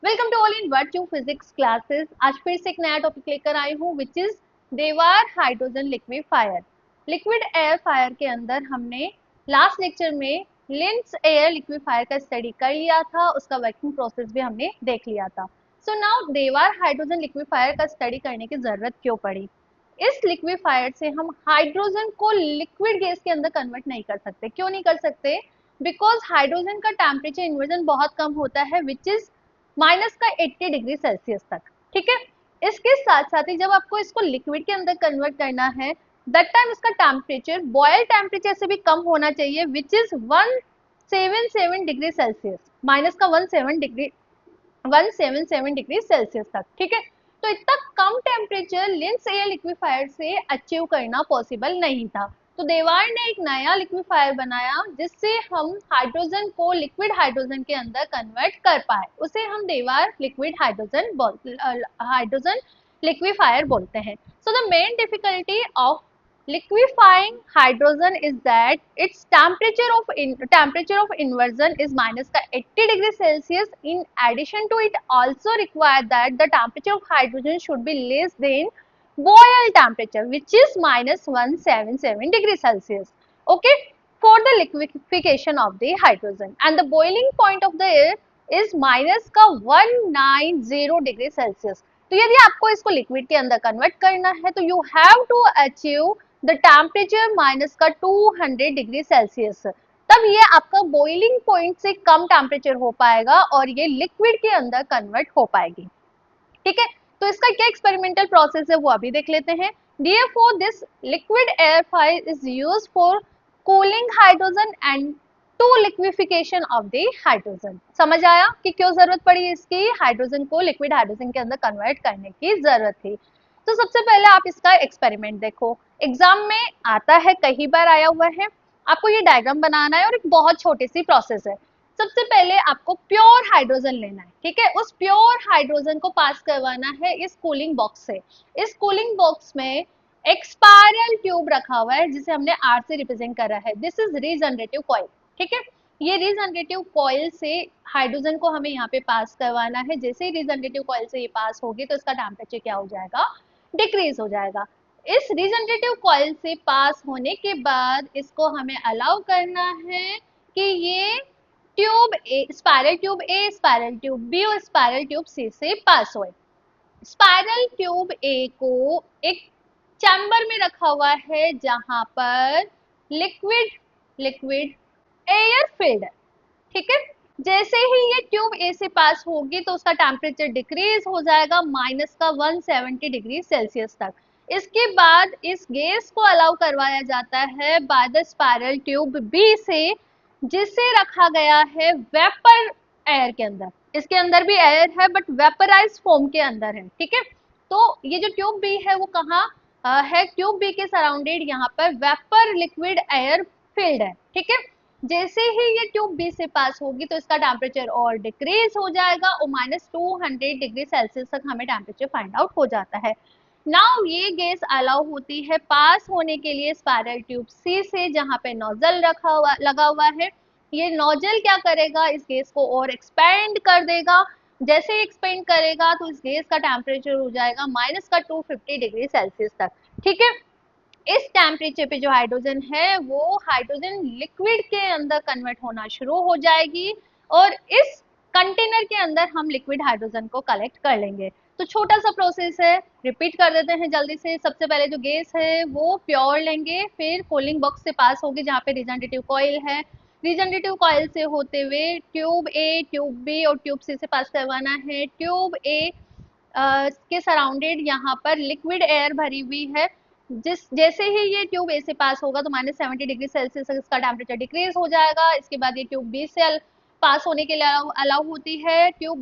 Welcome to all in virtue physics classes. आज फिर से एक नया टॉपिक लेकर आई हूँ which is Dewar hydrogen liquefier. Liquid air fire के अंदर हमने लास्ट लेक्चर में लिंस एयर लिक्विफायर का स्टडी कर लिया था, उसका वर्किंग प्रोसेस भी हमने देख लिया था। सो नाउ देवार हाइड्रोजन लिक्विफायर का स्टडी करने की जरूरत क्यों पड़ी? इस लिक्विफायर से हम हाइड्रोजन को लिक्विड गैस के अंदर कन्वर्ट नहीं कर सकते। क्यों नहीं कर सकते? बिकॉज हाइड्रोजन का टेम्परेचर इन्वर्जन बहुत कम होता है विच इज माइनस का 80 डिग्री सेल्सियस तक। ठीक है, इसके साथ साथ ही जब आपको इसको लिक्विड के अंदर कन्वर्ट करना है दैट टाइम इसका टेम्परेचर बॉयल टेम्परेचर से भी कम होना चाहिए which is 177 degree Celsius, minus का 177 डिग्री सेल्सियस तक। ठीक है, तो इतना कम टेम्परेचर लिंस एयर लिक्विफायर से अचीव करना पॉसिबल नहीं था। तो देवार ने एक नया लिक्विफायर बनाया जिससे हम हाइड्रोजन को लिक्विड हाइड्रोजन के अंदर कन्वर्ट कर पाए, उसे हम देवार लिक्विड हाइड्रोजन लिक्विफायर बोलते हैं। So the main difficulty of liquefying hydrogen is that its temperature of inversion is minus का 80 degree Celsius. In addition to it also required that the temperature of hydrogen should be less than boil temperature which is minus 177 degree Celsius. Okay, for the liquefaction of the hydrogen, and the boiling point of the air is minus का 190 degree Celsius. तो यदि आपको इसको liquid के अंदर convert करना है तो you have to achieve the temperature minus का 200 डिग्री सेल्सियस, तब ये आपका बॉइलिंग पॉइंट से कम टेम्परेचर हो पाएगा और ये लिक्विड के अंदर कन्वर्ट हो पाएगी। ठीक है, तो इसका क्या एक्सपेरिमेंटल प्रोसेस है वो अभी देख लेते हैं। Therefore, this liquid air fire is used for cooling hydrogen and to liquefaction of the hydrogen। समझ आया कि क्यों जरूरत पड़ी इसकी, हाइड्रोजन को लिक्विड हाइड्रोजन के अंदर कन्वर्ट करने की जरूरत थी। तो सबसे पहले आप इसका एक्सपेरिमेंट देखो, एग्जाम में आता है, कई बार आया हुआ है। आपको ये डायग्राम बनाना है और एक बहुत छोटी सी प्रोसेस है। सबसे पहले आपको प्योर हाइड्रोजन लेना है। ठीक है, उस प्योर हाइड्रोजन को पास करवाना है इस कूलिंग बॉक्स से। इस कूलिंग बॉक्स में एक स्पाइरल ट्यूब रखा हुआ है जिसे हमने आर से रिप्रेजेंट करा है। This is regenerative coil. ठीक है, ये रीजनरेटिव कॉइल से हाइड्रोजन को हमें यहाँ पे पास करवाना है। जैसे ही रीजनरेटिव कॉइल से ये पास होगी तो इसका टेम्परेचर क्या हो जाएगा, डिक्रीज हो जाएगा। इस रीजनरेटिव कॉइल से पास होने के बाद इसको हमें अलाउ करना है कि ये tube A, spiral tube B और स्पाइरल ट्यूब सी से पास होए। स्पाइरल ट्यूब ए को एक चैम्बर में रखा हुआ है जहां पर लिक्विड एयर फिल्ड है। ठीक है, जैसे ही ये ट्यूब ए से पास होगी तो उसका टेम्परेचर डिक्रीज हो जाएगा माइनस का 170 डिग्री सेल्सियस तक। इसके बाद इस गैस को अलाउ करवाया जाता है by the spiral tube B से, जिसे रखा गया है वेपर एयर के अंदर। इसके अंदर भी एयर है बट वेपराइज फॉर्म के अंदर है। ठीक है, तो ये जो ट्यूब बी है वो कहाँ है, ट्यूब बी के सराउंडेड यहाँ पर वेपर लिक्विड एयर फील्ड है। ठीक है, जैसे ही ये ट्यूब बी से पास होगी तो इसका टेम्परेचर और डिक्रीज हो जाएगा और माइनस 200 डिग्री सेल्सियस तक हमें टेम्परेचर फाइंड आउट हो जाता है। नाउ ये गैस अलाउ होती है पास होने के लिए स्पाइरल ट्यूब सी से जहां पे नोजल लगा हुआ है। ये नोजल क्या करेगा, इस गैस को और एक्सपेंड कर देगा। जैसे ही एक्सपेंड करेगा तो इस गैस का टेम्परेचर हो जाएगा माइनस का 250 डिग्री सेल्सियस तक। ठीक है, इस टेम्परेचर पे जो हाइड्रोजन है वो हाइड्रोजन लिक्विड के अंदर कन्वर्ट होना शुरू हो जाएगी और इस कंटेनर के अंदर हम लिक्विड हाइड्रोजन को कलेक्ट कर लेंगे। तो छोटा सा प्रोसेस है, रिपीट कर देते हैं जल्दी से। सबसे पहले जो गैस है वो प्योर लेंगे, फिर कूलिंग बॉक्स से पास होगी जहाँ पे रिजनरेटिव कॉइल है। रिजनरेटिव कॉइल से होते हुए ट्यूब ए, ट्यूब बी और ट्यूब सी से पास करवाना है। ट्यूब ए के सराउंडेड यहाँ पर लिक्विड एयर भरी हुई है। जैसे ही ये ट्यूब ए से पास होगा तो माइनस 70 डिग्री सेल्सियस तक इसका टेम्परेचर डिक्रीज हो जाएगा। इसके बाद ये ट्यूब बी से पास होने के लिए अलाउ होती है। ट्यूब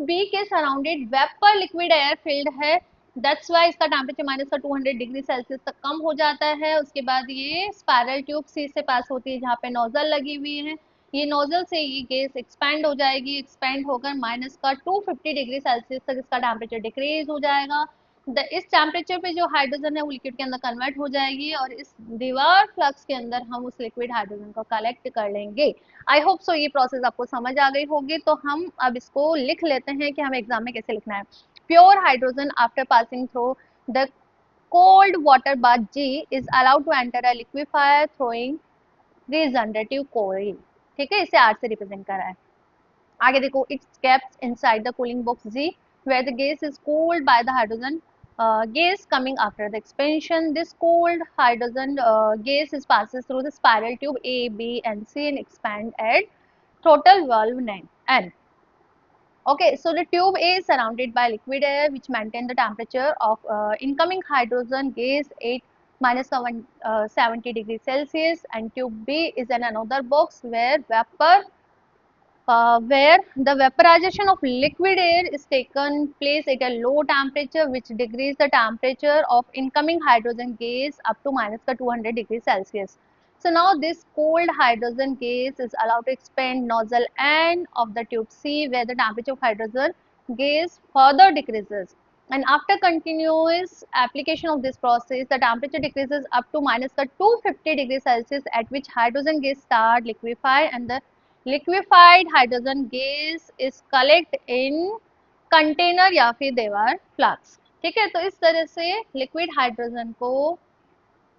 बी के surrounded vapour liquid air field है, दैट्स वाई इसका टेम्परेचर माइनस का 200 डिग्री सेल्सियस तक कम हो जाता है। उसके बाद ये स्पाइरल ट्यूब सी से पास होती है जहाँ पे नोजल लगी हुई है। ये नोजल से ये गैस एक्सपैंड हो जाएगी, एक्सपैंड होकर माइनस का 250 डिग्री सेल्सियस तक इसका टेम्परेचर डिक्रीज हो जाएगा। इस टेम्परेचर पे जो हाइड्रोजन है वो लिक्विड के अंदर कन्वर्ट हो जाएगी और इस दीवार फ्लक्स के अंदर हम उस लिक्विड हाइड्रोजन को कलेक्ट कर लेंगे। आई होप सो ये प्रोसेस आपको समझ आ गई होगी। तो हम अब इसको लिख लेते हैं कि हमें एग्जाम में कैसे लिखना है। Pure hydrogen after passing through the cold water bath G is allowed to enter a liquefier throwing regenerative coil। ठीक है, इसे R से रिप्रेजेंट करा है। आगे देखो, it's kept inside the cooling box G where the gas is cooled by the hydrogen gas coming after the expansion. This cooled hydrogen gas is passes through the spiral tube A, B and C and expand at throttle valve N. Okay, so the tube A is surrounded by liquid air which maintain the temperature of incoming hydrogen gas at minus 70 degrees Celsius, and tube B is in another box where the vaporization of liquid air is taken place at a low temperature which decreases the temperature of incoming hydrogen gas up to minus 200 degrees Celsius. So now this cold hydrogen gas is allowed to expand nozzle N of the tube C where the temperature of hydrogen gas further decreases. And after continuous application of this process, the temperature decreases up to minus 250 degrees Celsius at which hydrogen gas start liquefy and the liquefied hydrogen gas is collect in container या फिर देवार flask. ठीक है, तो इस तरह से liquid hydrogen को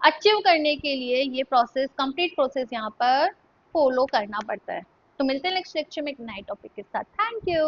अचीव करने के लिए ये प्रोसेस, कंप्लीट प्रोसेस यहाँ पर फॉलो करना पड़ता है। तो मिलते हैं नेक्स्ट लेक्चर में एक नए टॉपिक के साथ। Thank you.